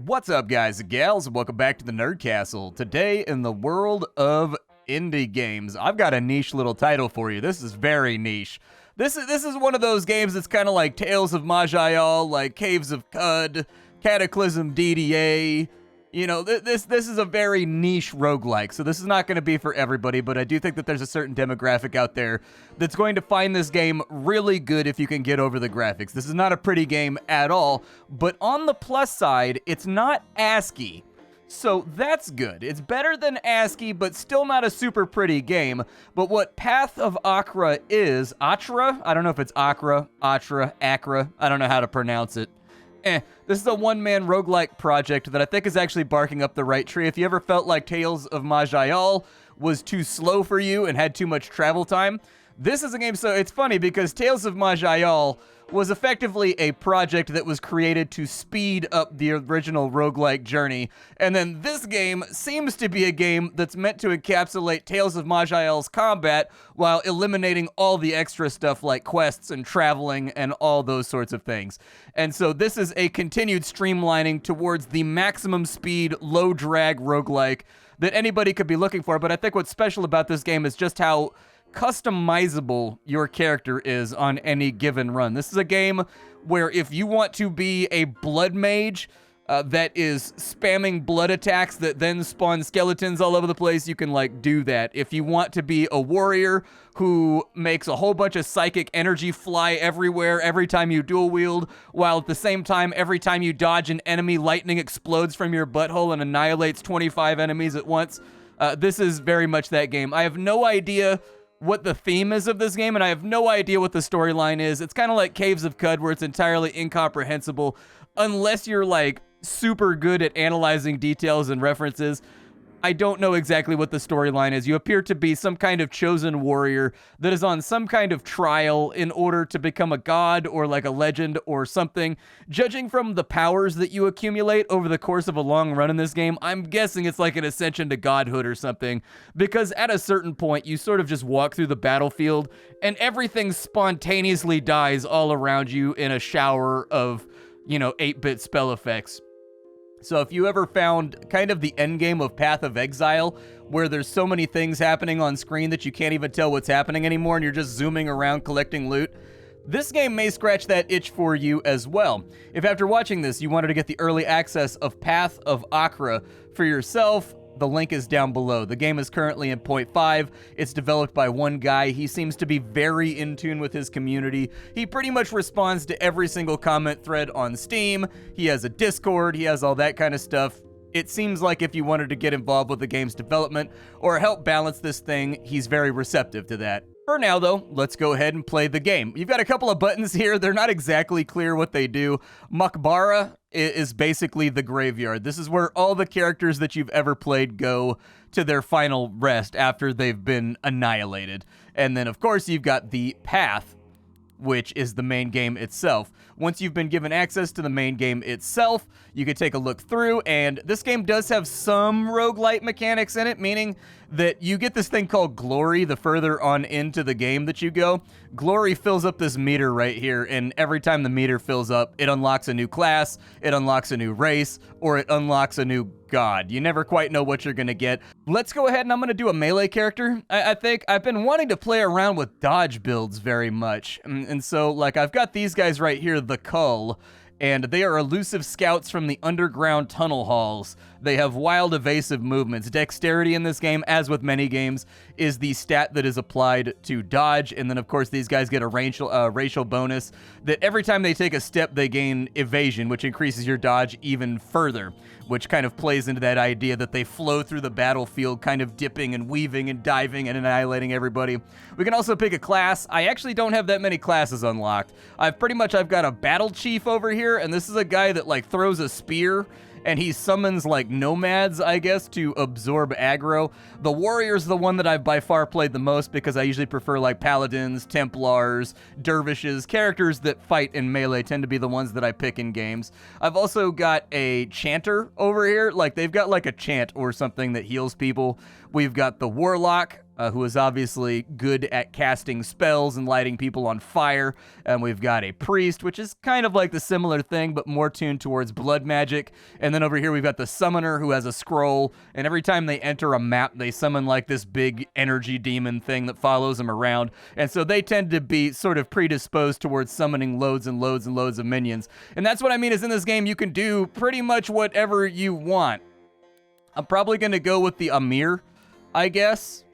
What's up, guys and gals, and welcome back to the Nerd Castle. Today, in the world of indie games, I've got a niche little title for you. This is very niche. This is one of those games that's kind of like Tales of Majayal, like Caves of Qud, Cataclysm DDA. You know, this is a very niche roguelike, so this is not going to be for everybody, but I do think that there's a certain demographic out there that's going to find this game really good if you can get over the graphics. This is not a pretty game at all, but on the plus side, it's not ASCII. So that's good. It's better than ASCII, but still not a super pretty game. But what Path of Achra is, Achra? I don't know if it's Achra, Achra, I don't know how to pronounce it. This is a one-man roguelike project that I think is actually barking up the right tree. If you ever felt like Tales of Majayal was too slow for you and had too much travel time, this is a game. So it's funny because Tales of Majayal was effectively a project that was created to speed up the original roguelike journey. And then this game seems to be a game that's meant to encapsulate Tales of Majayal's combat while eliminating all the extra stuff like quests and traveling and all those sorts of things. And so this is a continued streamlining towards the maximum speed, low drag roguelike that anybody could be looking for. But I think what's special about this game is just how customizable your character is on any given run. This is a game where if you want to be a blood mage that is spamming blood attacks that then spawn skeletons all over the place, you can like do that. If you want to be a warrior who makes a whole bunch of psychic energy fly everywhere every time you dual wield, while at the same time every time you dodge an enemy, lightning explodes from your butthole and annihilates 25 enemies at once, this is very much that game. I have no idea what the theme is of this game, and I have no idea what the storyline is. It's kind of like Caves of Qud, where it's entirely incomprehensible unless you're like super good at analyzing details and references. I don't know exactly what the storyline is. You appear to be some kind of chosen warrior that is on some kind of trial in order to become a god or like a legend or something. Judging from the powers that you accumulate over the course of a long run in this game, I'm guessing it's like an ascension to godhood or something, because at a certain point, you sort of just walk through the battlefield and everything spontaneously dies all around you in a shower of, 8-bit spell effects. So if you ever found kind of the end game of Path of Exile, where there's so many things happening on screen that you can't even tell what's happening anymore and you're just zooming around collecting loot, this game may scratch that itch for you as well. If after watching this you wanted to get the early access of Path of Achra for yourself, the link is down below. The game is currently in 0.5. It's developed by one guy. He seems to be very in tune with his community. He pretty much responds to every single comment thread on Steam. He has a Discord. He has all that kind of stuff. It seems like if you wanted to get involved with the game's development or help balance this thing, he's very receptive to that. For now, though, let's go ahead and play the game. You've got a couple of buttons here. They're not exactly clear what they do. Maqbara is basically the graveyard. This is where all the characters that you've ever played go to their final rest after they've been annihilated. And then, of course, you've got the path, which is the main game itself. Once you've been given access to the main game itself, you can take a look through, and this game does have some roguelite mechanics in it, meaning that you get this thing called glory the further on into the game that you go. Glory fills up this meter right here, and every time the meter fills up, it unlocks a new class, it unlocks a new race, or it unlocks a new god. You never quite know what you're gonna get. Let's go ahead and I'm gonna do a melee character. I think I've been wanting to play around with dodge builds very much. And so like I've got these guys right here, the Cull, and they are elusive scouts from the underground tunnel halls. They have wild evasive movements. Dexterity in this game, as with many games, is the stat that is applied to dodge, and then of course these guys get a racial bonus that every time they take a step they gain evasion, which increases your dodge even further, which kind of plays into that idea that they flow through the battlefield kind of dipping and weaving and diving and annihilating everybody. We can also pick a class. I actually don't have that many classes unlocked. I've got a battle chief over here, and this is a guy that like throws a spear and he summons like nomads, I guess, to absorb aggro. The warrior's the one that I've by far played the most because I usually prefer like paladins, templars, dervishes. Characters that fight in melee tend to be the ones that I pick in games. I've also got a chanter over here. Like they've got like a chant or something that heals people. We've got the warlock, who is obviously good at casting spells and lighting people on fire. And we've got a priest, which is kind of like the similar thing, but more tuned towards blood magic. And then over here, we've got the summoner, who has a scroll. And every time they enter a map, they summon like this big energy demon thing that follows them around. And so they tend to be sort of predisposed towards summoning loads and loads and loads of minions. And that's what I mean is in this game, you can do pretty much whatever you want. I'm probably going to go with the Amir, I guess.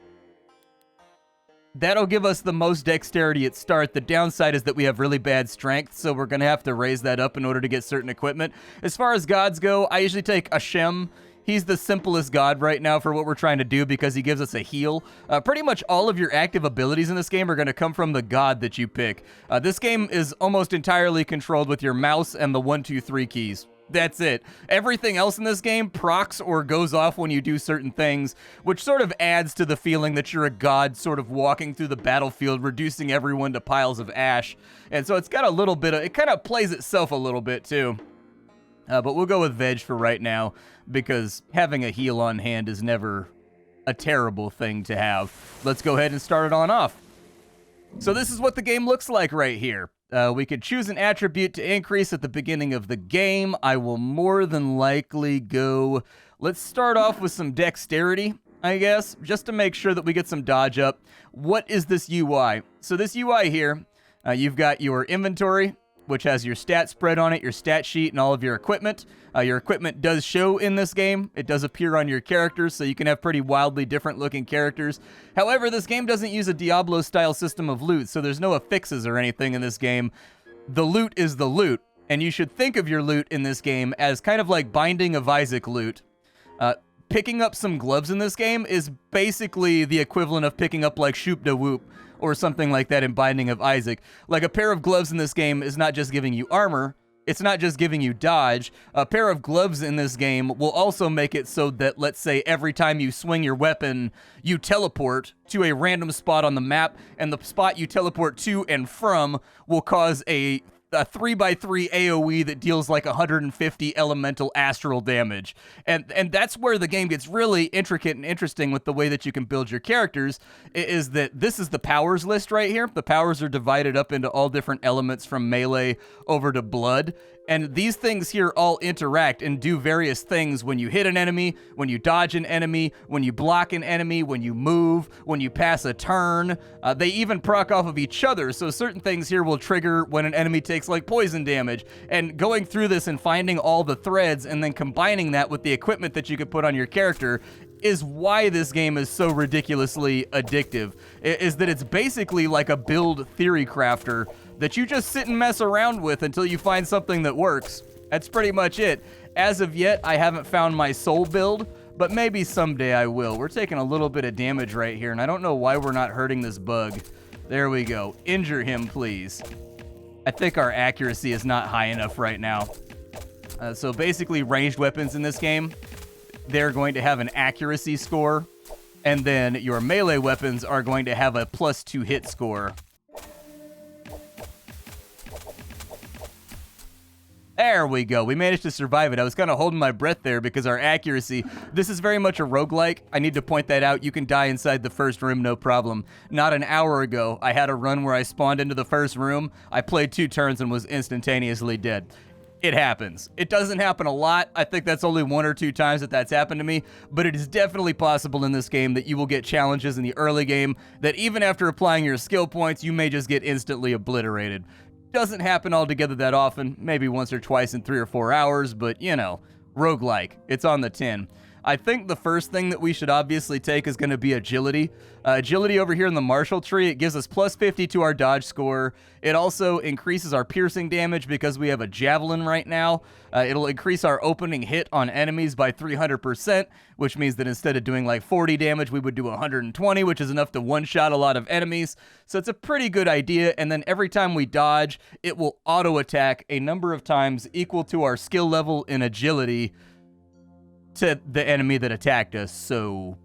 That'll give us the most dexterity at start. The downside is that we have really bad strength, so we're going to have to raise that up in order to get certain equipment. As far as gods go, I usually take Hashem. He's the simplest god right now for what we're trying to do because he gives us a heal. Pretty much all of your active abilities in this game are going to come from the god that you pick. This game is almost entirely controlled with your mouse and the 1, 2, 3 keys. That's it. Everything else in this game procs or goes off when you do certain things, which sort of adds to the feeling that you're a god sort of walking through the battlefield, reducing everyone to piles of ash. And so it's got a little bit of, it kind of plays itself a little bit too. But we'll go with Veg for right now, because having a heal on hand is never a terrible thing to have. Let's go ahead and start it on off. So this is what the game looks like right here. We could choose an attribute to increase at the beginning of the game. I will more than likely go... Let's start off with some dexterity, I guess, just to make sure that we get some dodge up. What is this UI? So this UI here, you've got your inventory, which has your stat spread on it, your stat sheet, and all of your equipment. Your equipment does show in this game. It does appear on your characters, so you can have pretty wildly different looking characters. However, this game doesn't use a Diablo-style system of loot, so there's no affixes or anything in this game. The loot is the loot, and you should think of your loot in this game as kind of like Binding of Isaac loot. Picking up some gloves in this game is basically the equivalent of picking up like Shoop da Whoop or something like that in Binding of Isaac. Like a pair of gloves in this game is not just giving you armor, it's not just giving you dodge. A pair of gloves in this game will also make it so that, let's say, every time you swing your weapon, you teleport to a random spot on the map, and the spot you teleport to and from will cause a 3x3 AoE that deals like 150 elemental astral damage. And that's where the game gets really intricate and interesting with the way that you can build your characters, is that this is the powers list right here. The powers are divided up into all different elements from melee over to blood. And these things here all interact and do various things when you hit an enemy, when you dodge an enemy, when you block an enemy, when you move, when you pass a turn. They even proc off of each other, so certain things here will trigger when an enemy takes like poison damage. And going through this and finding all the threads and then combining that with the equipment that you could put on your character is why this game is so ridiculously addictive, is that it's basically like a build theory crafter that you just sit and mess around with until you find something that works. That's pretty much it. As of yet, I haven't found my soul build, but maybe someday I will. We're taking a little bit of damage right here, and I don't know why we're not hurting this bug. There we go. Injure him, please. I think our accuracy is not high enough right now. So basically, ranged weapons in this game, they're going to have an accuracy score, and then your melee weapons are going to have a +2 hit score. There we go. We managed to survive it. I was kind of holding my breath there because our accuracy... This is very much a roguelike. I need to point that out. You can die inside the first room, no problem. Not an hour ago, I had a run where I spawned into the first room. I played 2 turns and was instantaneously dead. It happens. It doesn't happen a lot. I think that's only 1 or 2 times that that's happened to me, but it is definitely possible in this game that you will get challenges in the early game that even after applying your skill points, you may just get instantly obliterated. Doesn't happen altogether that often, maybe once or twice in 3 or 4 hours, but you know, roguelike, it's on the tin. I think the first thing that we should obviously take is going to be agility. Agility over here in the Marshall tree, it gives us +50 to our dodge score. It also increases our piercing damage because we have a javelin right now. It'll increase our opening hit on enemies by 300%, which means that instead of doing like 40 damage, we would do 120, which is enough to one-shot a lot of enemies. So it's a pretty good idea, and then every time we dodge, it will auto-attack a number of times equal to our skill level in agility to the enemy that attacked us. So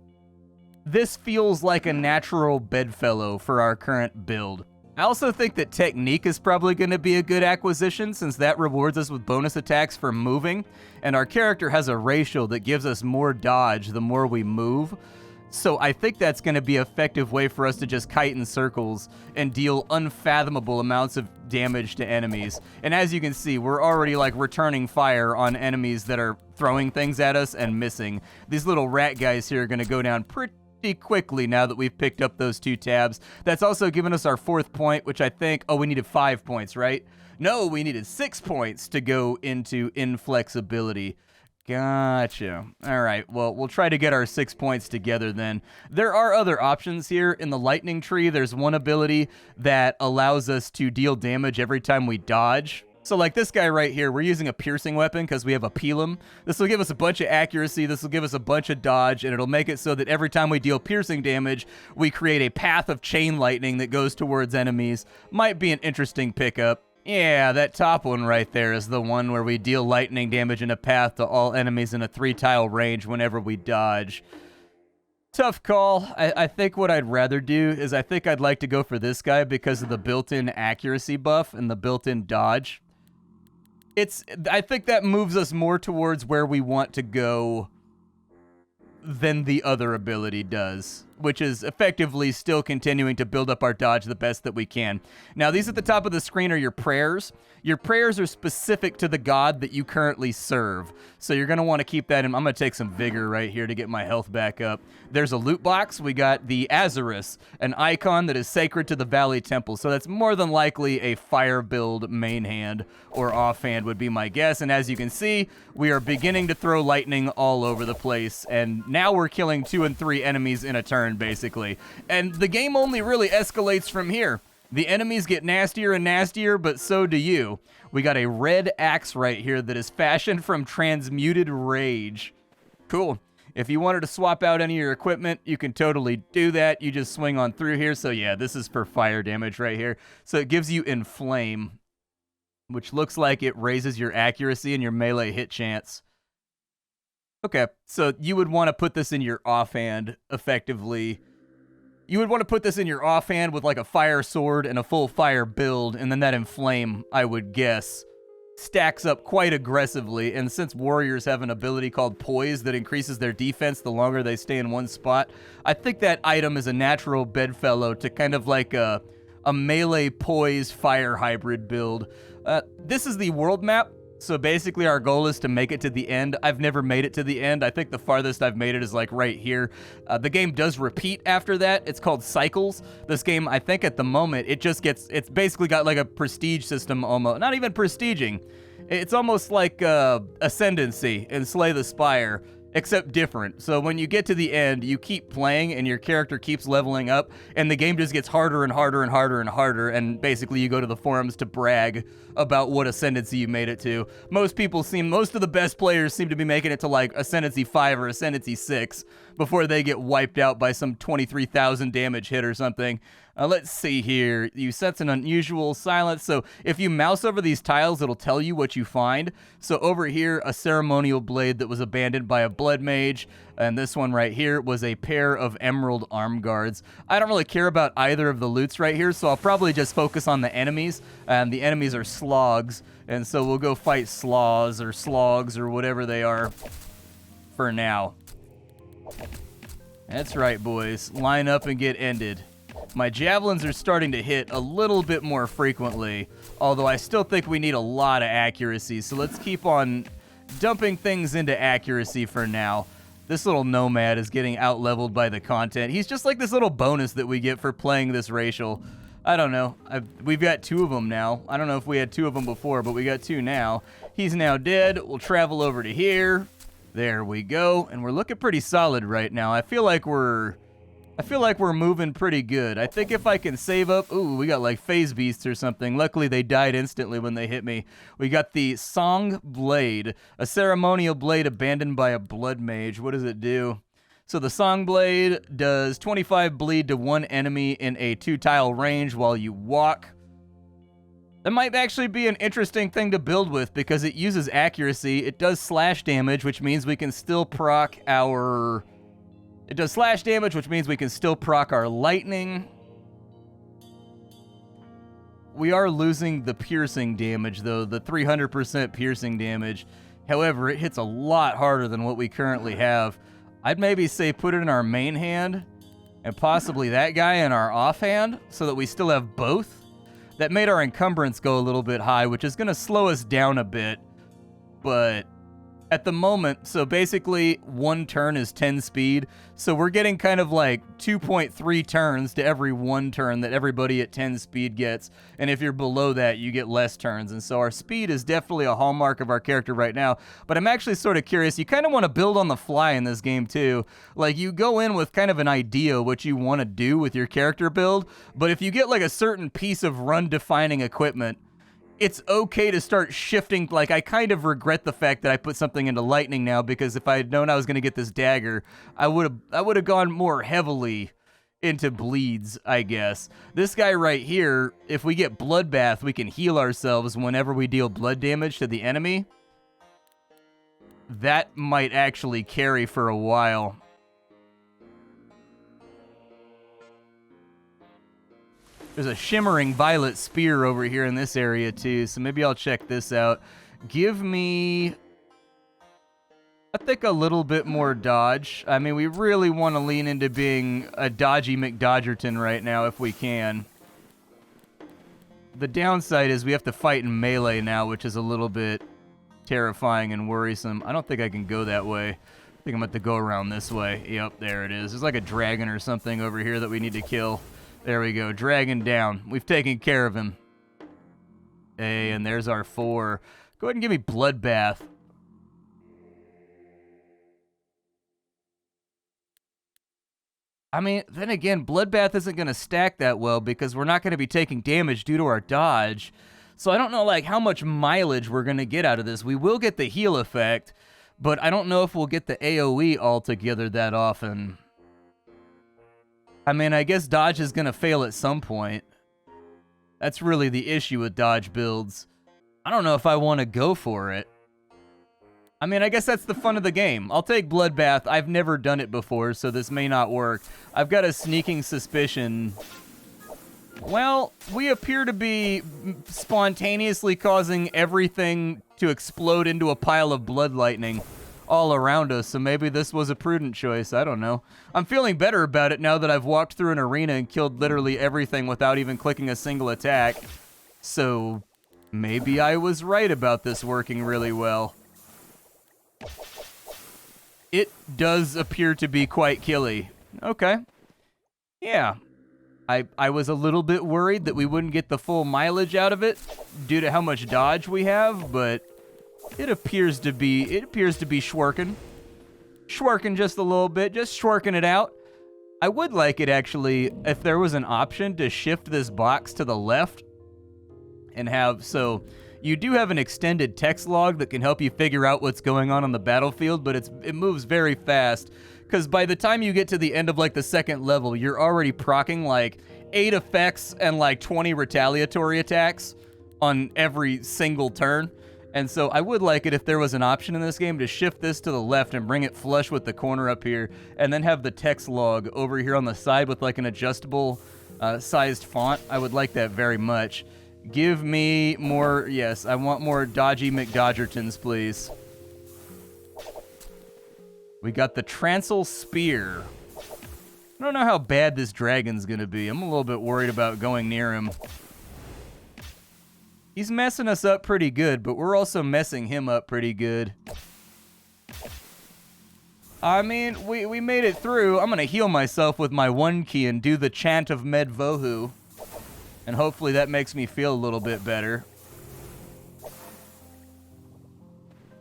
this feels like a natural bedfellow for our current build. I also think that technique is probably going to be a good acquisition since that rewards us with bonus attacks for moving, and our character has a racial that gives us more dodge the more we move. So I think that's going to be an effective way for us to just kite in circles and deal unfathomable amounts of damage to enemies. And as you can see, we're already like returning fire on enemies that are throwing things at us and missing. These little rat guys here are going to go down pretty quickly now that we've picked up those 2 tabs. That's also given us our 4th point, which I think, oh, we needed 5 points, right? No, we needed 6 points to go into inflexibility. Gotcha. All right, well, we'll try to get our 6 points together then. There are other options here. In the lightning tree, there's one ability that allows us to deal damage every time we dodge. So like this guy right here, we're using a piercing weapon because we have a Pelum. This will give us a bunch of accuracy, this will give us a bunch of dodge, and it'll make it so that every time we deal piercing damage, we create a path of chain lightning that goes towards enemies. Might be an interesting pickup. Yeah, that top one right there is the one where we deal lightning damage in a path to all enemies in a 3-tile range whenever we dodge. Tough call. I think what I'd rather do is I think I'd like to go for this guy because of the built-in accuracy buff and the built-in dodge. I think that moves us more towards where we want to go than the other ability does, which is effectively still continuing to build up our dodge the best that we can. Now, these at the top of the screen are your prayers. Your prayers are specific to the god that you currently serve, so you're going to want to keep that in. I'm going to take some vigor right here to get my health back up. There's a loot box. We got the Azarus, an icon that is sacred to the Valley Temple, so that's more than likely a fire build main hand or offhand would be my guess, and as you can see, we are beginning to throw lightning all over the place, and now we're killing 2 and 3 enemies in a turn, basically. And the game only really escalates from here. The enemies get nastier and nastier, but so do you. We got a red axe right here that is fashioned from transmuted rage. Cool. If you wanted to swap out any of your equipment, you can totally do that. You just swing on through here. So yeah, this is for fire damage right here. So it gives you Inflame, which looks like it raises your accuracy and your melee hit chance. Okay, so you would want to put this in your offhand, effectively. You would want to put this in your offhand with like a fire sword and a full fire build, and then that Inflame, I would guess, stacks up quite aggressively. And since warriors have an ability called Poise that increases their defense the longer they stay in one spot, I think that item is a natural bedfellow to kind of like a melee Poise fire hybrid build. This is the world map. So basically our goal is to make it to the end. I've never made it to the end. I think the farthest I've made it is like right here. The game does repeat after that. It's called Cycles. This game, I think at the moment, it's basically got like a prestige system almost. Not even prestiging. It's almost like Ascendancy in Slay the Spire, except different. So when you get to the end, you keep playing and your character keeps leveling up, and the game just gets harder and harder and harder and harder, and basically you go to the forums to brag about what Ascendancy you made it to. Most of the best players seem to be making it to like Ascendancy 5 or Ascendancy 6 before they get wiped out by some 23,000 damage hit or something. Let's see here. You sense an unusual silence. So if you mouse over these tiles, it'll tell you what you find. So over here, a ceremonial blade that was abandoned by a blood mage. And this one right here was a pair of emerald arm guards. I don't really care about either of the loots right here, so I'll probably just focus on the enemies. And the enemies are slogs. And so we'll go fight slogs or whatever they are for now. That's right, boys. Line up and get ended. My javelins are starting to hit a little bit more frequently, although I still think we need a lot of accuracy, so let's keep on dumping things into accuracy for now. This little nomad is getting out-leveled by the content. He's just like this little bonus that we get for playing this racial. I don't know. We've got 2 of them now. I don't know if we had 2 of them before, but we got 2 now. He's now dead. We'll travel over to here. There we go, and we're looking pretty solid right now. I feel like we're moving pretty good. I think if I can save up... Ooh, we got like phase beasts or something. Luckily, they died instantly when they hit me. We got the Song Blade, a ceremonial blade abandoned by a blood mage. What does it do? So the Song Blade does 25 bleed to 1 enemy in a 2-tile range while you walk. That might actually be an interesting thing to build with because it uses accuracy. It does slash damage, which means we can still proc our... It does slash damage, which means we can still proc our lightning. We are losing the piercing damage, though, the 300% piercing damage. However, it hits a lot harder than what we currently have. I'd maybe say put it in our main hand and possibly that guy in our offhand so that we still have both. That made our encumbrance go a little bit high, which is going to slow us down a bit. But at the moment, so basically 1 turn is 10 speed. So we're getting kind of like 2.3 turns to every 1 turn that everybody at 10 speed gets. And if you're below that, you get less turns. And so our speed is definitely a hallmark of our character right now. But I'm actually sort of curious. You kind of want to build on the fly in this game too. Like you go in with kind of an idea what you want to do with your character build. But if you get like a certain piece of run-defining equipment, it's okay to start shifting. Like, I kind of regret the fact that I put something into lightning now, because if I had known I was going to get this dagger, I would have gone more heavily into bleeds, I guess. This guy right here, if we get bloodbath, we can heal ourselves whenever we deal blood damage to the enemy. That might actually carry for a while. There's a shimmering violet spear over here in this area too, so maybe I'll check this out. Give me, I think, a little bit more dodge. I mean, we really want to lean into being a dodgy McDodgerton right now if we can. The downside is we have to fight in melee now, which is a little bit terrifying and worrisome. I don't think I can go that way. I think I'm going to have to go around this way. Yep, there it is. There's like a dragon or something over here that we need to kill. There we go. Dragon down. We've taken care of him. Hey, and there's our 4. Go ahead and give me bloodbath. I mean, then again, bloodbath isn't going to stack that well because we're not going to be taking damage due to our dodge. So I don't know like how much mileage we're going to get out of this. We will get the heal effect, but I don't know if we'll get the AoE altogether that often. I mean, I guess dodge is going to fail at some point. That's really the issue with dodge builds. I don't know if I want to go for it. I mean, I guess that's the fun of the game. I'll take bloodbath. I've never done it before, so this may not work. I've got a sneaking suspicion. Well, we appear to be spontaneously causing everything to explode into a pile of blood lightning all around us, so maybe this was a prudent choice. I don't know. I'm feeling better about it now that I've walked through an arena and killed literally everything without even clicking a single attack. So maybe I was right about this working really well. It does appear to be quite killy. Okay. Yeah. I was a little bit worried that we wouldn't get the full mileage out of it due to how much dodge we have, but it appears to be shworking. Shworking just a little bit, just shworking it out. I would like it actually if there was an option to shift this box to the left and have, so you do have an extended text log that can help you figure out what's going on the battlefield, but it moves very fast, because by the time you get to the end of like the 2nd level, you're already proccing like 8 effects and like 20 retaliatory attacks on every single turn. And so I would like it if there was an option in this game to shift this to the left and bring it flush with the corner up here, and then have the text log over here on the side with like an adjustable sized font. I would like that very much. Give me more, yes, I want more dodgy McDodgertons, please. We got the Trancel Spear. I don't know how bad this dragon's gonna be. I'm a little bit worried about going near him. He's messing us up pretty good, but we're also messing him up pretty good. I mean, we made it through. I'm gonna heal myself with my 1 key and do the chant of Medvohu. And hopefully that makes me feel a little bit better.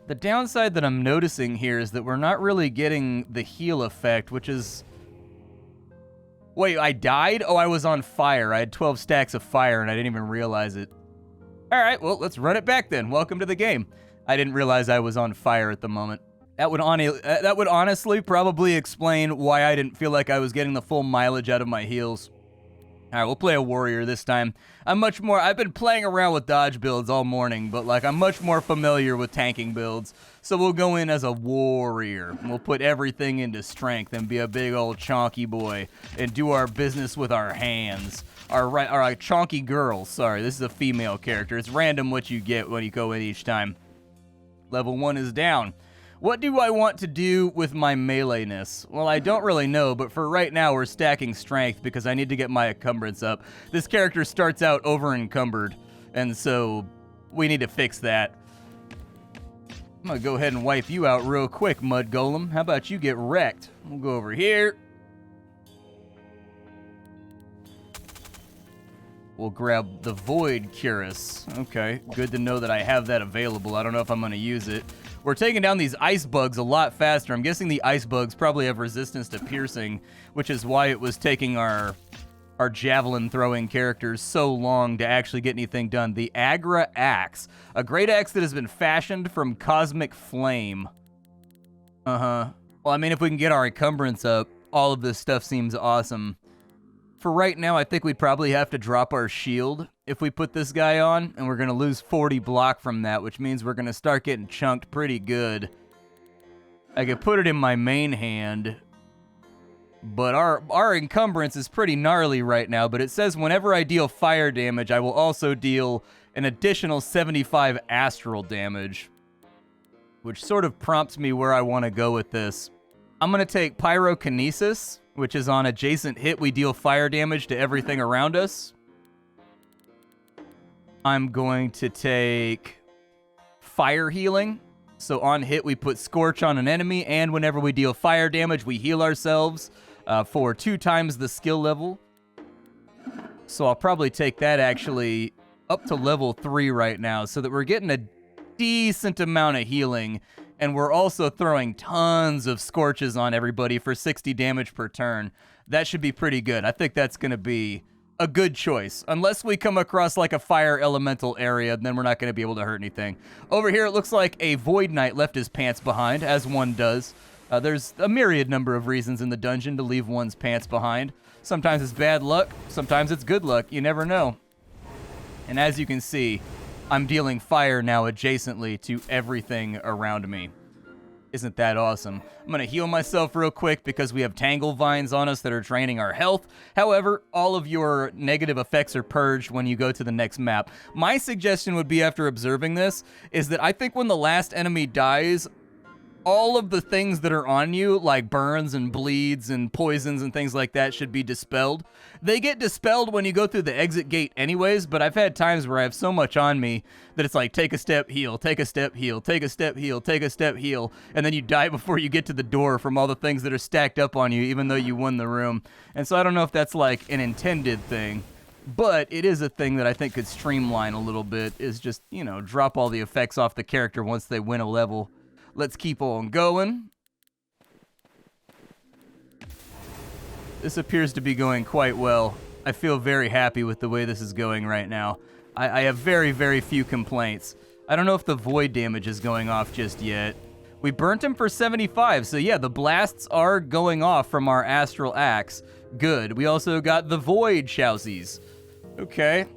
The downside that I'm noticing here is that we're not really getting the heal effect, which is... Wait, I died? Oh, I was on fire. I had 12 stacks of fire and I didn't even realize it. All right, well, let's run it back then. Welcome to the game. I didn't realize I was on fire at the moment. That would honestly probably explain why I didn't feel like I was getting the full mileage out of my heals. All right, we'll play a warrior this time. I've been playing around with dodge builds all morning, but like I'm much more familiar with tanking builds. So we'll go in as a warrior. We'll put everything into strength and be a big old chonky boy and do our business with our hands. All right, chonky girls. Sorry, this is a female character. It's random what you get when you go in each time. Level 1 is down. What do I want to do with my meleeness? Well, I don't really know, but for right now, we're stacking strength because I need to get my encumbrance up. This character starts out over encumbered, and so we need to fix that. I'm gonna go ahead and wipe you out real quick, Mud Golem. How about you get wrecked? We'll go over here. We'll grab the Void Cuirass. Okay, good to know that I have that available. I don't know if I'm gonna use it. We're taking down these ice bugs a lot faster. I'm guessing the ice bugs probably have resistance to piercing, which is why it was taking our javelin throwing characters so long to actually get anything done. The Achra axe, a great axe that has been fashioned from cosmic flame. Well, I mean, if we can get our encumbrance up, all of this stuff seems awesome. For right now, I think we'd probably have to drop our shield if we put this guy on, and we're going to lose 40 block from that, which means we're going to start getting chunked pretty good. I could put it in my main hand, but our encumbrance is pretty gnarly right now, but it says whenever I deal fire damage, I will also deal an additional 75 astral damage, which sort of prompts me where I want to go with this. I'm going to take Pyrokinesis, which is on adjacent hit, we deal fire damage to everything around us. I'm going to take Fire Healing. So on hit, we put Scorch on an enemy, and whenever we deal fire damage, we heal ourselves for 2 times the skill level. So I'll probably take that actually up to level 3 right now, so that we're getting a decent amount of healing. And we're also throwing tons of Scorches on everybody for 60 damage per turn. That should be pretty good. I think that's going to be a good choice. Unless we come across like a fire elemental area, then we're not going to be able to hurt anything. Over here, it looks like a Void Knight left his pants behind, as one does. There's a myriad number of reasons in the dungeon to leave one's pants behind. Sometimes it's bad luck. Sometimes it's good luck. You never know. And as you can see, I'm dealing fire now adjacently to everything around me. Isn't that awesome? I'm going to heal myself real quick because we have Tangle Vines on us that are draining our health. However, all of your negative effects are purged when you go to the next map. My suggestion would be, after observing this, is that I think when the last enemy dies, all of the things that are on you, like burns and bleeds and poisons and things like that, should be dispelled. They get dispelled when you go through the exit gate anyways, but I've had times where I have so much on me that it's like, take a step, heal, take a step, heal, take a step, heal, take a step, heal, and then you die before you get to the door from all the things that are stacked up on you, even though you won the room. And so I don't know if that's like an intended thing, but it is a thing that I think could streamline a little bit, is just, you know, drop all the effects off the character once they win a level. Let's keep on going. This appears to be going quite well. I feel very happy with the way this is going right now. I have very, very few complaints. I don't know if the void damage is going off just yet. We burnt him for 75, so yeah, the blasts are going off from our astral axe. Good. We also got the void chousies. Okay.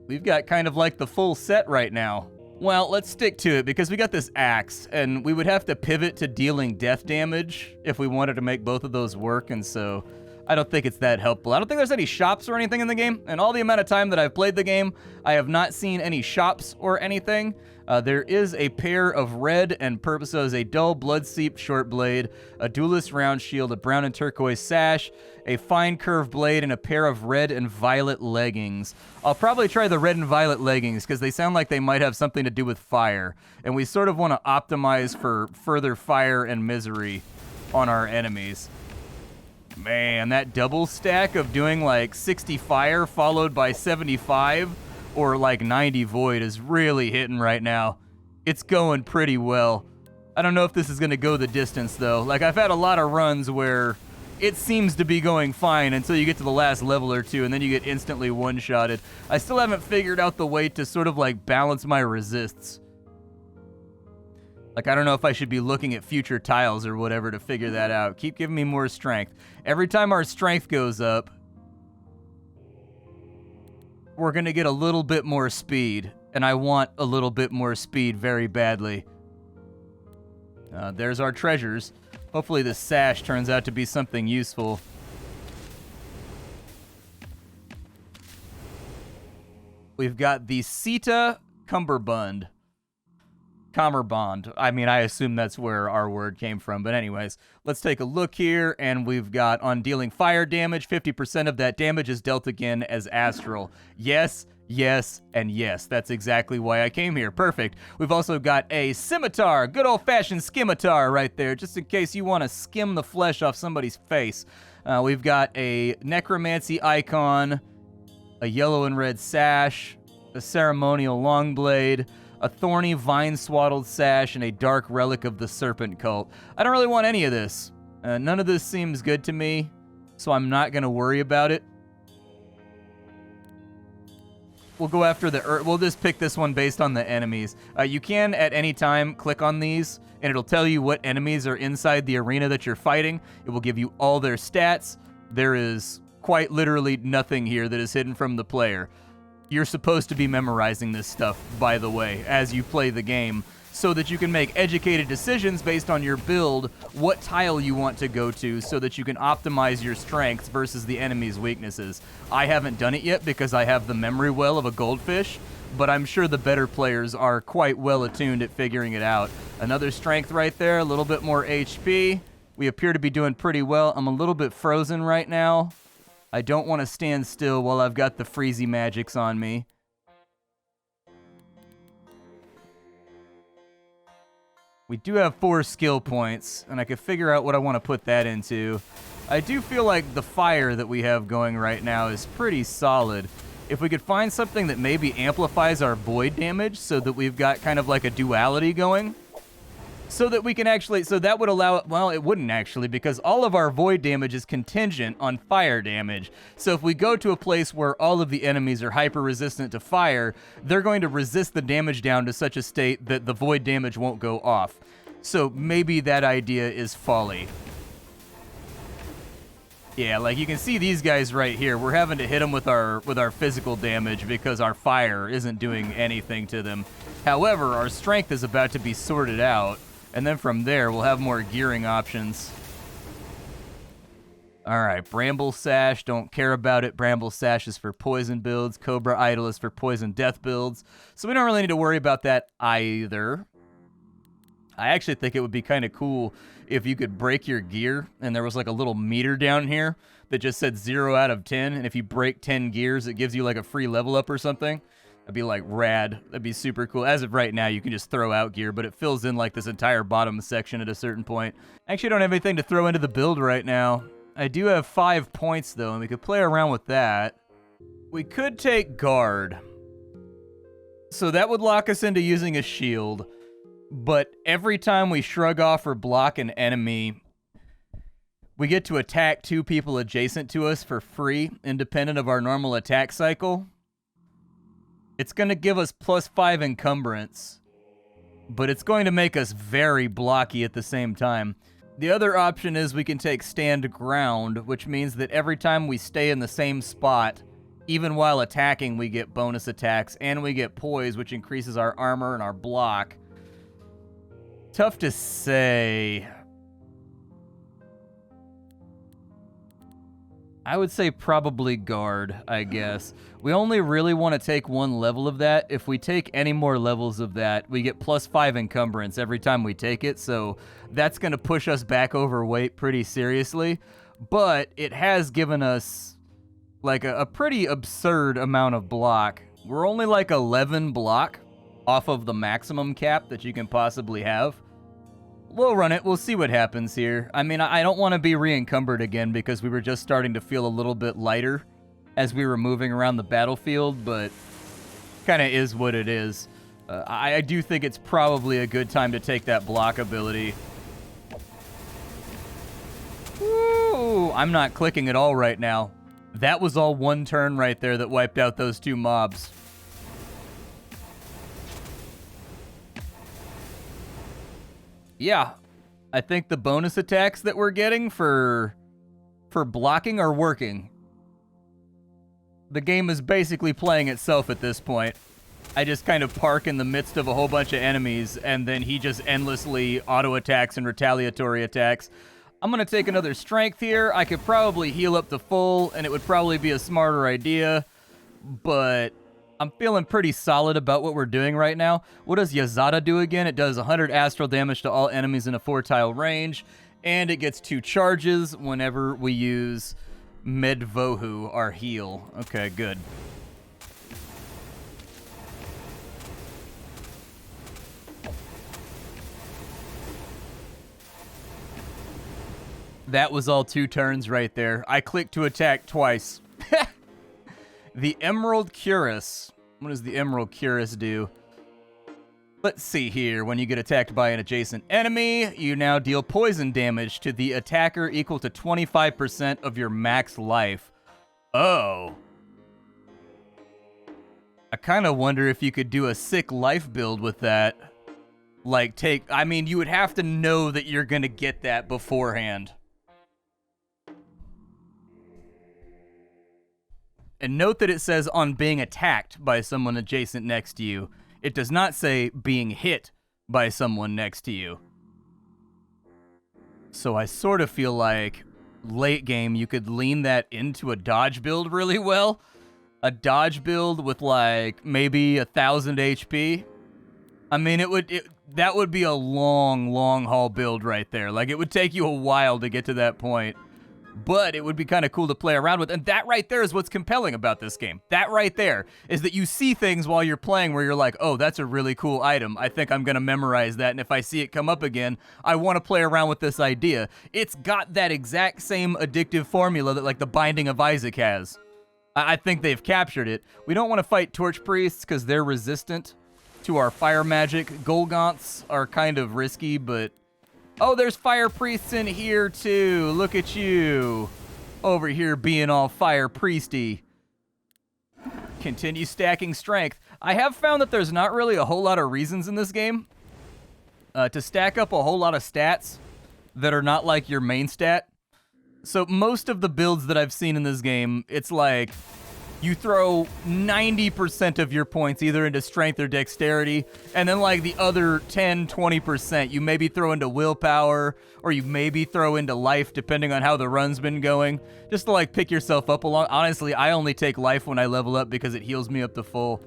We've got kind of like the full set right now. Well, let's stick to it because we got this axe, and we would have to pivot to dealing death damage if we wanted to make both of those work, and so I don't think it's that helpful. I don't think there's any shops or anything in the game, and all the amount of time that I've played the game, I have not seen any shops or anything. There is a pair of red and purple, so a dull blood-seeped short blade, a duelist round shield, a brown and turquoise sash, a fine curved blade, and a pair of red and violet leggings. I'll probably try the red and violet leggings because they sound like they might have something to do with fire, and we sort of want to optimize for further fire and misery on our enemies. Man, that double stack of doing like 60 fire followed by 75 or like 90 void is really hitting right now. It's going pretty well. I don't know if this is going to go the distance though. Like, I've had a lot of runs where it seems to be going fine until you get to the last level or two and then you get instantly one-shotted. I still haven't figured out the way to sort of like balance my resists. Like, I don't know if I should be looking at future tiles or whatever to figure that out. Keep giving me more strength. Every time our strength goes up, we're going to get a little bit more speed. And I want a little bit more speed very badly. There's our treasures. Hopefully the sash turns out to be something useful. We've got the Sita Cummerbund. Kammerbond. I mean, I assume that's where our word came from. But anyways, let's take a look here. And we've got on dealing fire damage, 50% of that damage is dealt again as astral. Yes, yes, and yes. That's exactly why I came here. Perfect. We've also got a scimitar. Good old-fashioned scimitar right there, just in case you want to skim the flesh off somebody's face. We've got a necromancy icon, a yellow and red sash, a ceremonial longblade, a thorny vine-swaddled sash, and a dark relic of the serpent cult. I don't really want any of this. None of this seems good to me, so I'm not going to worry about it. We'll go after we'll just pick this one based on the enemies. You can, at any time, click on these, and it'll tell you what enemies are inside the arena that you're fighting. It will give you all their stats. There is quite literally nothing here that is hidden from the player. You're supposed to be memorizing this stuff, by the way, as you play the game, so that you can make educated decisions based on your build, what tile you want to go to, so that you can optimize your strengths versus the enemy's weaknesses. I haven't done it yet because I have the memory well of a goldfish, but I'm sure the better players are quite well attuned at figuring it out. Another strength right there, a little bit more HP. We appear to be doing pretty well. I'm a little bit frozen right now. I don't want to stand still while I've got the freezy magics on me. We do have 4 skill points, and I could figure out what I want to put that into. I do feel like the fire that we have going right now is pretty solid. If we could find something that maybe amplifies our void damage so that we've got kind of like a duality going, so that we can actually, so that would allow it, well, it wouldn't actually, because all of our void damage is contingent on fire damage. So if we go to a place where all of the enemies are hyper-resistant to fire, they're going to resist the damage down to such a state that the void damage won't go off. So maybe that idea is folly. Yeah, like you can see these guys right here. We're having to hit them with our physical damage because our fire isn't doing anything to them. However, our strength is about to be sorted out. And then from there, we'll have more gearing options. All right, Bramble Sash, don't care about it. Bramble Sash is for poison builds. Cobra Idol is for poison death builds. So we don't really need to worry about that either. I actually think it would be kind of cool if you could break your gear and there was like a little meter down here that just said 0 out of 10. And if you break 10 gears, it gives you like a free level up or something. That'd be like rad. That'd be super cool. As of right now, you can just throw out gear, but it fills in like this entire bottom section at a certain point. I actually don't have anything to throw into the build right now. I do have 5 points though, and we could play around with that. We could take guard. So that would lock us into using a shield. But every time we shrug off or block an enemy, we get to attack 2 people adjacent to us for free, independent of our normal attack cycle. It's going to give us +5 encumbrance, but it's going to make us very blocky at the same time. The other option is we can take stand ground, which means that every time we stay in the same spot, even while attacking, we get bonus attacks, and we get poise, which increases our armor and our block. Tough to say. I would say probably guard, I guess. We only really want to take 1 level of that. If we take any more levels of that, we get +5 encumbrance every time we take it, so that's going to push us back overweight pretty seriously. But it has given us like a pretty absurd amount of block. We're only like 11 block off of the maximum cap that you can possibly have. We'll run it. We'll see what happens here. I mean, I don't want to be re-encumbered again because we were just starting to feel a little bit lighter as we were moving around the battlefield, but kind of is what it is. I do think it's probably a good time to take that block ability. Woo! I'm not clicking at all right now. That was all 1 turn right there that wiped out those 2 mobs. Yeah, I think the bonus attacks that we're getting for blocking are working. The game is basically playing itself at this point. I just kind of park in the midst of a whole bunch of enemies, and then he just endlessly auto-attacks and retaliatory attacks. I'm going to take another strength here. I could probably heal up to full, and it would probably be a smarter idea, but I'm feeling pretty solid about what we're doing right now. What does Yazada do again? It does 100 astral damage to all enemies in a 4-tile range, and it gets 2 charges whenever we use Medvohu, our heal. Okay, good. That was all 2 turns right there. I clicked to attack twice. The Emerald Cuirass. What does the Emerald Cuirass do? Let's see here. When you get attacked by an adjacent enemy, you now deal poison damage to the attacker equal to 25% of your max life. Oh. I kind of wonder if you could do a sick life build with that. Like, I mean, you would have to know that you're going to get that beforehand. And note that it says on being attacked by someone adjacent next to you. It does not say being hit by someone next to you. So I sort of feel like late game you could lean that into a dodge build really well. A dodge build with like maybe 1,000 HP. I mean, that would be a long haul build right there. Like, it would take you a while to get to that point. But it would be kind of cool to play around with. And that right there is what's compelling about this game. That right there is that you see things while you're playing where you're like, oh, that's a really cool item. I think I'm going to memorize that. And if I see it come up again, I want to play around with this idea. It's got that exact same addictive formula that like the Binding of Isaac has. I think they've captured it. We don't want to fight Torch Priests because they're resistant to our fire magic. Golgonths are kind of risky, but... Oh, there's fire priests in here, too. Look at you. Over here being all fire priesty. Continue stacking strength. I have found that there's not really a whole lot of reasons in this game to stack up a whole lot of stats that are not like your main stat. So most of the builds that I've seen in this game, it's like... You throw 90% of your points either into strength or dexterity, and then like the other 10, 20%, you maybe throw into willpower, or you maybe throw into life, depending on how the run's been going, just to like pick yourself up along. Honestly, I only take life when I level up because it heals me up to full,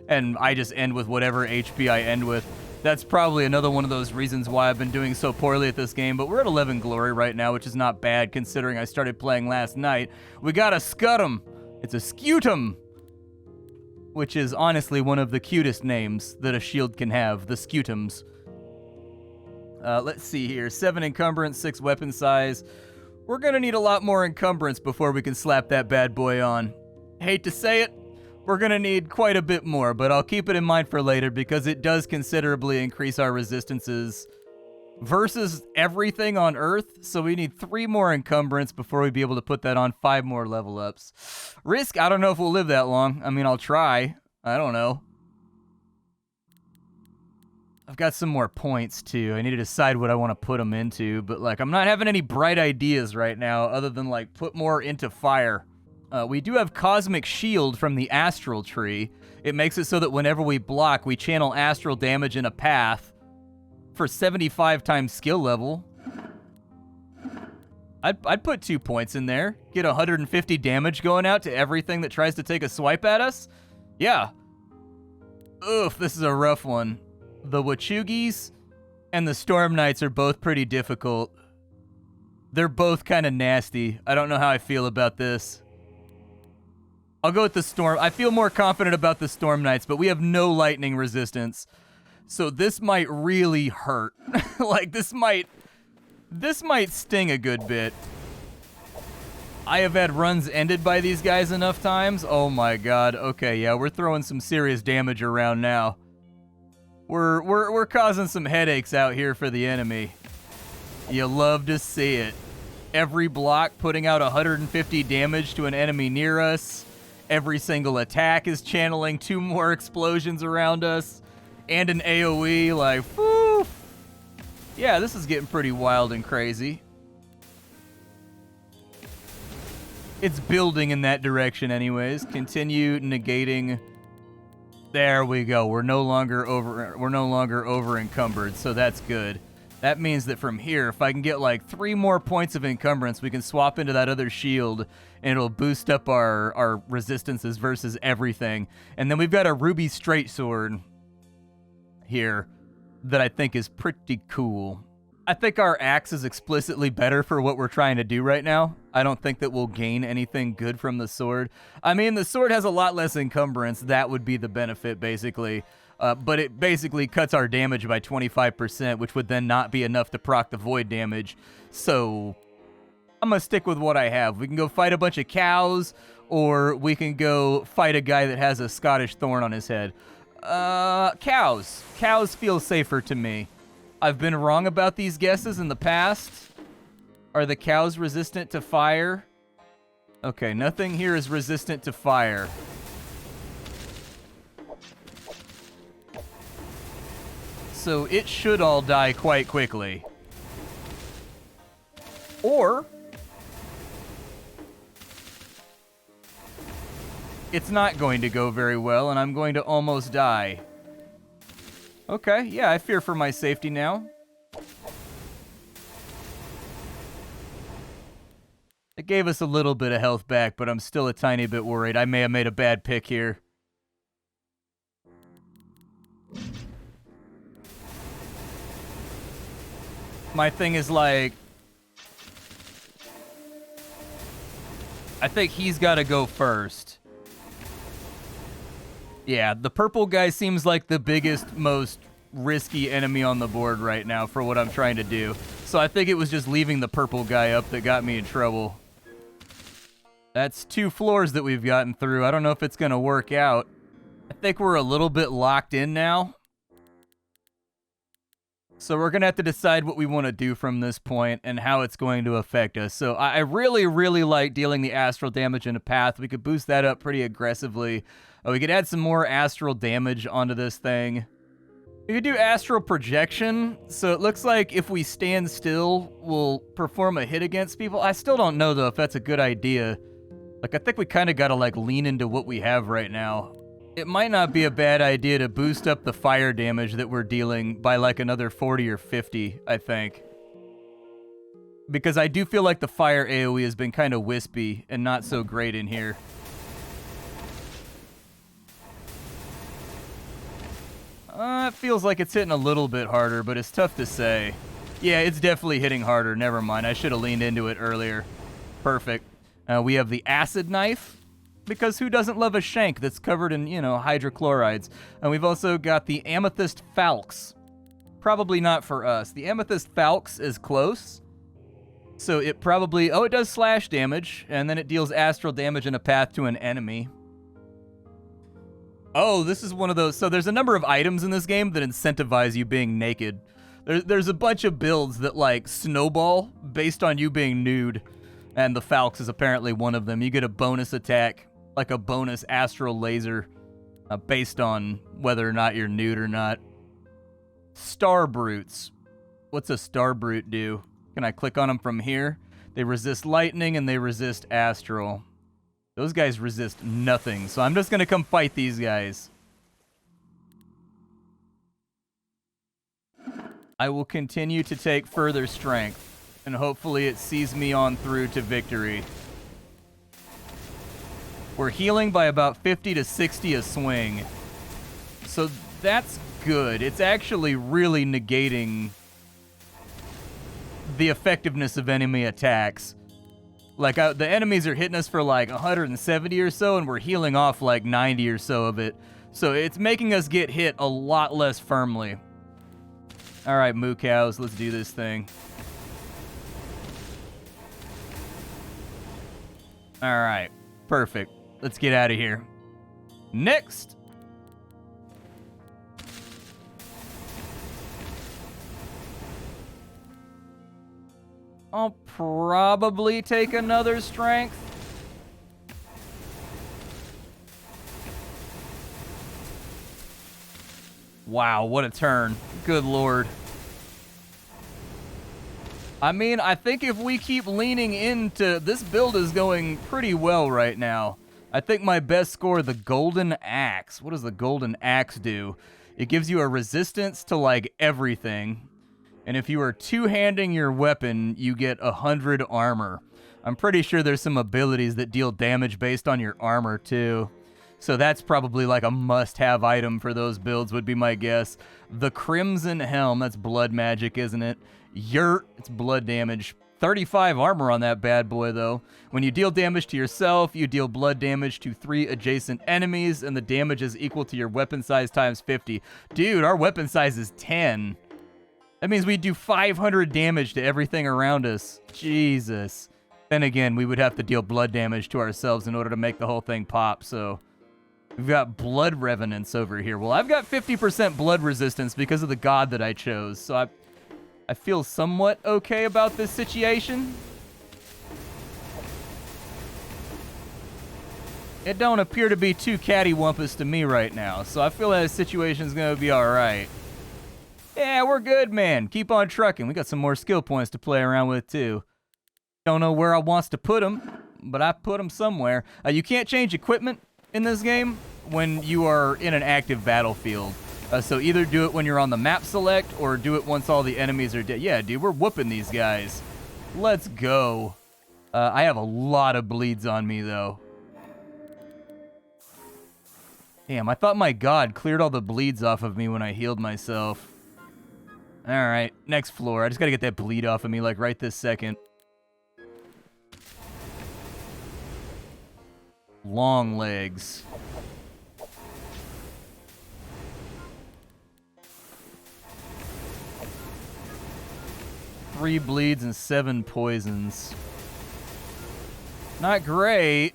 and I just end with whatever HP I end with. That's probably another one of those reasons why I've been doing so poorly at this game, but we're at 11 glory right now, which is not bad considering I started playing last night. We got a Scutum. It's a Scutum, which is honestly one of the cutest names that a shield can have, the Scutums. Let's see here. 7 encumbrance, 6 weapon size. We're going to need a lot more encumbrance before we can slap that bad boy on. Hate to say it, we're going to need quite a bit more, but I'll keep it in mind for later because it does considerably increase our resistances versus everything on Earth, so we need 3 more encumbrance before we be able to put that on 5 more level ups. Risk, I don't know if we'll live that long. I mean, I'll try. I don't know. I've got some more points, too. I need to decide what I want to put them into, but, like, I'm not having any bright ideas right now other than, like, put more into fire. We do have Cosmic Shield from the Astral Tree. It makes it so that whenever we block, we channel astral damage in a path for 75 times skill level. I'd put 2 points in there. Get 150 damage going out to everything that tries to take a swipe at us. Yeah. Oof, this is a rough one. The Wachugis and the Storm Knights are both pretty difficult. They're both kind of nasty. I don't know how I feel about this. I'll go with the Storm. I feel more confident about the Storm Knights, but we have no lightning resistance. So this might really hurt. Like, this might sting a good bit. I have had runs ended by these guys enough times. Oh my god. Okay, yeah, we're throwing some serious damage around now. We're causing some headaches out here for the enemy. You love to see it. Every block putting out 150 damage to an enemy near us. Every single attack is channeling 2 more explosions around us. And an AoE, like, whew. Yeah, this is getting pretty wild and crazy. It's building in that direction anyways. Continue negating. There we go. We're no longer over encumbered, so that's good. That means that from here, if I can get like 3 more points of encumbrance, we can swap into that other shield, and it'll boost up our resistances versus everything. And then we've got a ruby straight sword here that I think is pretty cool. I think our axe is explicitly better for what we're trying to do right now. I don't think that we'll gain anything good from the sword. I mean, the sword has a lot less encumbrance. That would be the benefit, basically. But it basically cuts our damage by 25%, which would then not be enough to proc the void damage. So I'm going to stick with what I have. We can go fight a bunch of cows, or we can go fight a guy that has a Scottish thorn on his head. Cows. Cows feel safer to me. I've been wrong about these guesses in the past. Are the cows resistant to fire? Okay, nothing here is resistant to fire. So it should all die quite quickly. Or it's not going to go very well, and I'm going to almost die. Okay, yeah, I fear for my safety now. It gave us a little bit of health back, but I'm still a tiny bit worried. I may have made a bad pick here. My thing is like, I think he's got to go first. Yeah, the purple guy seems like the biggest, most risky enemy on the board right now for what I'm trying to do. So I think it was just leaving the purple guy up that got me in trouble. That's 2 floors that we've gotten through. I don't know if it's going to work out. I think we're a little bit locked in now. So we're going to have to decide what we want to do from this point and how it's going to affect us. So I really, really like dealing the astral damage in a path. We could boost that up pretty aggressively. We could add some more astral damage onto this thing. We could do astral projection. So it looks like if we stand still, we'll perform a hit against people. I still don't know, though, if that's a good idea. Like, I think we kind of got to, like, lean into what we have right now. It might not be a bad idea to boost up the fire damage that we're dealing by, like, another 40 or 50, I think. Because I do feel like the fire AoE has been kind of wispy and not so great in here. It feels like it's hitting a little bit harder, but it's tough to say. Yeah, it's definitely hitting harder. Never mind. I should have leaned into it earlier. Perfect. We have the acid knife, because who doesn't love a shank that's covered in, you know, hydrochlorides? And we've also got the amethyst falx. Probably not for us. The amethyst falx is close. So it probably... Oh, it does slash damage, and then it deals astral damage in a path to an enemy. Oh, this is one of those... So there's a number of items in this game that incentivize you being naked. There's a bunch of builds that, like, snowball based on you being nude. And the falx is apparently one of them. You get a bonus attack, like a bonus astral laser, based on whether or not you're nude or not. Star Brutes. What's a Star Brute do? Can I click on them from here? They resist lightning and they resist astral. Those guys resist nothing, so I'm just going to come fight these guys. I will continue to take further strength, and hopefully it sees me on through to victory. We're healing by about 50 to 60 a swing, so that's good. It's actually really negating the effectiveness of enemy attacks. Like, the enemies are hitting us for like 170 or so, and we're healing off like 90 or so of it. So it's making us get hit a lot less firmly. All right, moo cows, let's do this thing. All right, perfect. Let's get out of here. Next. I'll probably take another strength. Wow, what a turn. Good lord. I mean, I think if we keep leaning into... This build is going pretty well right now. I think my best score, the Golden Axe. What does the Golden Axe do? It gives you a resistance to, like, everything. And if you are two-handing your weapon, you get 100 armor. I'm pretty sure there's some abilities that deal damage based on your armor, too. So that's probably like a must-have item for those builds, would be my guess. The Crimson Helm, that's blood magic, isn't it? Yurt, it's blood damage. 35 armor on that bad boy, though. When you deal damage to yourself, you deal blood damage to 3 adjacent enemies, and the damage is equal to your weapon size times 50. Dude, our weapon size is 10. That means we do 500 damage to everything around us. Jesus. Then again, we would have to deal blood damage to ourselves in order to make the whole thing pop, so... We've got blood revenants over here. Well, I've got 50% blood resistance because of the god that I chose, so I feel somewhat okay about this situation. It don't appear to be too cattywampus to me right now, so I feel that the situation's gonna be alright. Yeah, we're good, man. Keep on trucking. We got some more skill points to play around with, too. Don't know where I wants to put them, but I put them somewhere. You can't change equipment in this game when you are in an active battlefield. So either do it when you're on the map select or do it once all the enemies are dead. Yeah, dude, we're whooping these guys. Let's go. I have a lot of bleeds on me, though. Damn, I thought my god cleared all the bleeds off of me when I healed myself. Alright, next floor. I just gotta get that bleed off of me, like, right this second. Long legs. Three bleeds and 7 poisons. Not great.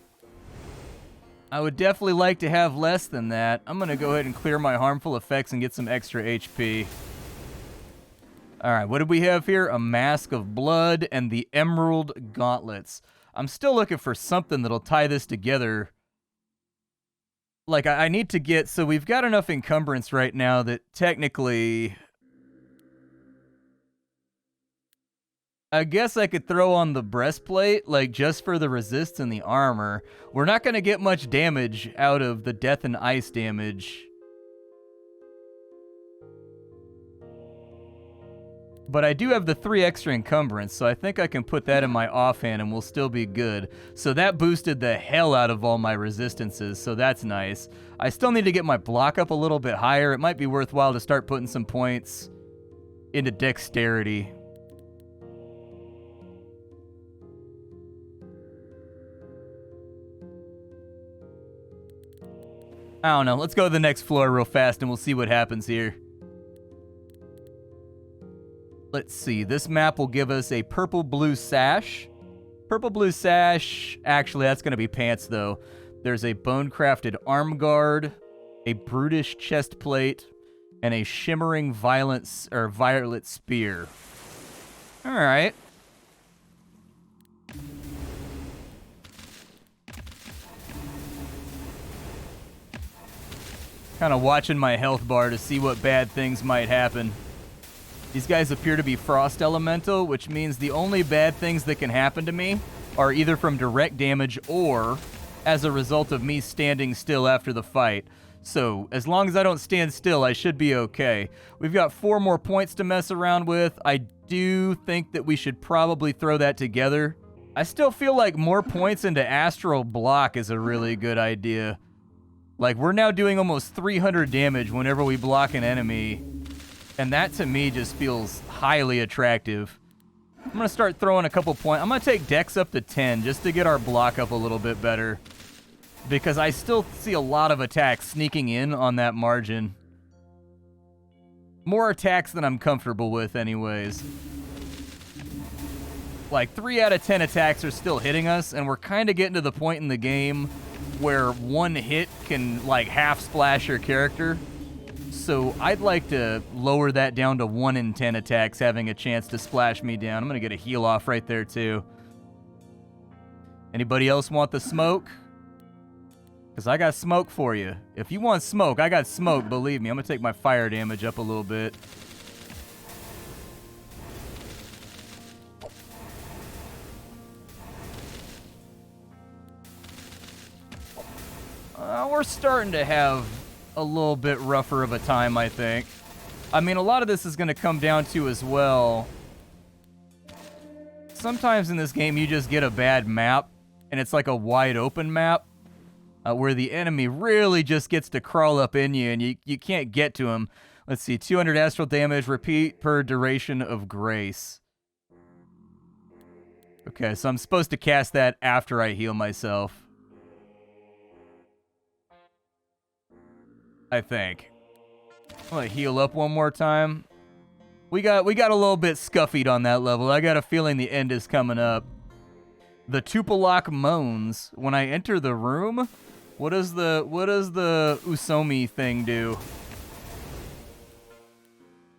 I would definitely like to have less than that. I'm gonna go ahead and clear my harmful effects and get some extra HP. Alright, what did we have here? A Mask of Blood and the Emerald Gauntlets. I'm still looking for something that'll tie this together. Like, I need to get... So we've got enough encumbrance right now that technically... I guess I could throw on the breastplate, like, just for the resist and the armor. We're not going to get much damage out of the death and ice damage. But I do have the 3 extra encumbrance, so I think I can put that in my offhand and we'll still be good. So that boosted the hell out of all my resistances, so that's nice. I still need to get my block up a little bit higher. It might be worthwhile to start putting some points into dexterity. I don't know. Let's go to the next floor real fast and we'll see what happens here. Let's see. This map will give us a purple-blue sash. Purple-blue sash. Actually, that's going to be pants, though. There's a bone-crafted arm guard, a brutish chest plate, and a shimmering violet spear. All right. Kind of watching my health bar to see what bad things might happen. These guys appear to be frost elemental, which means the only bad things that can happen to me are either from direct damage or as a result of me standing still after the fight. So, as long as I don't stand still, I should be okay. We've got 4 more points to mess around with. I do think that we should probably throw that together. I still feel like more points into Astral Block is a really good idea. Like, we're now doing almost 300 damage whenever we block an enemy. And that, to me, just feels highly attractive. I'm going to start throwing a couple points. I'm going to take Dex up to 10 just to get our block up a little bit better. Because I still see a lot of attacks sneaking in on that margin. More attacks than I'm comfortable with anyways. Like, 3 out of 10 attacks are still hitting us, and we're kind of getting to the point in the game where one hit can, like, half splash your character. So I'd like to lower that down to 1 in 10 attacks having a chance to splash me down. I'm going to get a heal off right there, too. Anybody else want the smoke? Because I got smoke for you. If you want smoke, I got smoke, believe me. I'm going to take my fire damage up a little bit. We're starting to have a little bit rougher of a time, I think. I mean, a lot of this is going to come down to as well. Sometimes in this game, you just get a bad map, and it's like a wide open map where the enemy really just gets to crawl up in you, and you can't get to him. Let's see, 200 astral damage, repeat per duration of grace. Okay, so I'm supposed to cast that after I heal myself. I think. I'm gonna heal up one more time. We got a little bit scuffied on that level. I got a feeling the end is coming up. The Tupalak moans. When I enter the room, what does the Usomi thing do?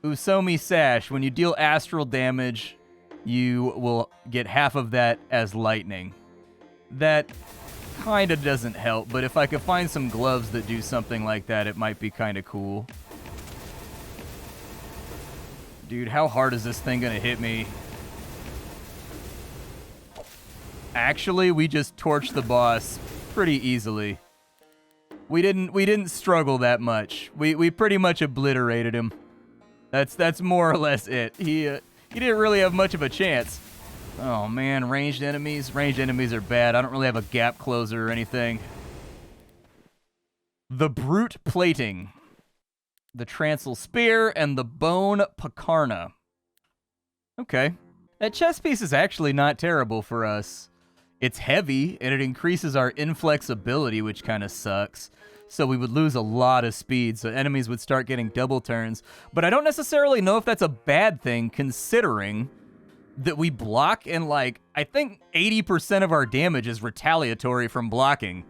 Usomi Sash. When you deal astral damage, you will get half of that as lightning. That kind of doesn't help, but if I could find some gloves that do something like that, it might be kind of cool. Dude, how hard is this thing gonna hit me? Actually, we just torched the boss pretty easily. We didn't struggle that much. We pretty much obliterated him. That's more or less it. He didn't really have much of a chance. Oh man, ranged enemies. Ranged enemies are bad. I don't really have a gap closer or anything. The Brute Plating, the Transl Spear, and the Bone Pacarna. Okay. That chest piece is actually not terrible for us. It's heavy, and it increases our inflexibility, which kind of sucks. So we would lose a lot of speed, so enemies would start getting double turns. But I don't necessarily know if that's a bad thing, considering that we block, and like, I think 80% of our damage is retaliatory from blocking.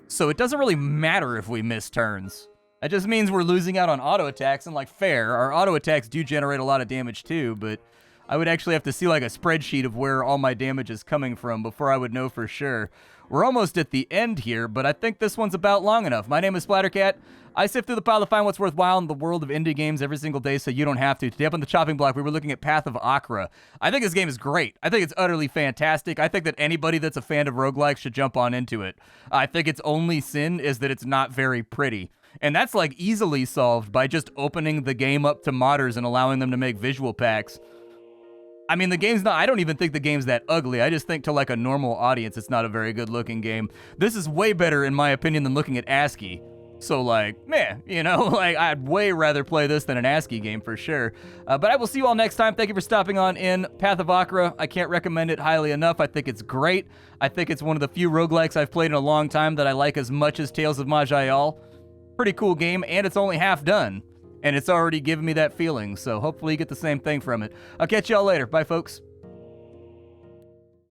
So it doesn't really matter if we miss turns. That just means we're losing out on auto attacks, and like, fair, our auto attacks do generate a lot of damage too, but I would actually have to see like a spreadsheet of where all my damage is coming from before I would know for sure. We're almost at the end here, but I think this one's about long enough. My name is Splattercat. I sift through the pile to find what's worthwhile in the world of indie games every single day so you don't have to. Today up on the chopping block, we were looking at Path of Achra. I think this game is great. I think it's utterly fantastic. I think that anybody that's a fan of roguelikes should jump on into it. I think its only sin is that it's not very pretty. And that's like easily solved by just opening the game up to modders and allowing them to make visual packs. I mean, the game's not, I don't even think the game's that ugly. I just think to like a normal audience, it's not a very good looking game. This is way better, in my opinion, than looking at ASCII. So like, meh, you know, like I'd way rather play this than an ASCII game for sure. But I will see you all next time. Thank you for stopping on in Path of Achra. I can't recommend it highly enough. I think it's great. I think it's one of the few roguelikes I've played in a long time that I like as much as Tales of Maj'Eyal. Pretty cool game, and it's only half done. And it's already given me that feeling, so hopefully you get the same thing from it. I'll catch y'all later. Bye, folks.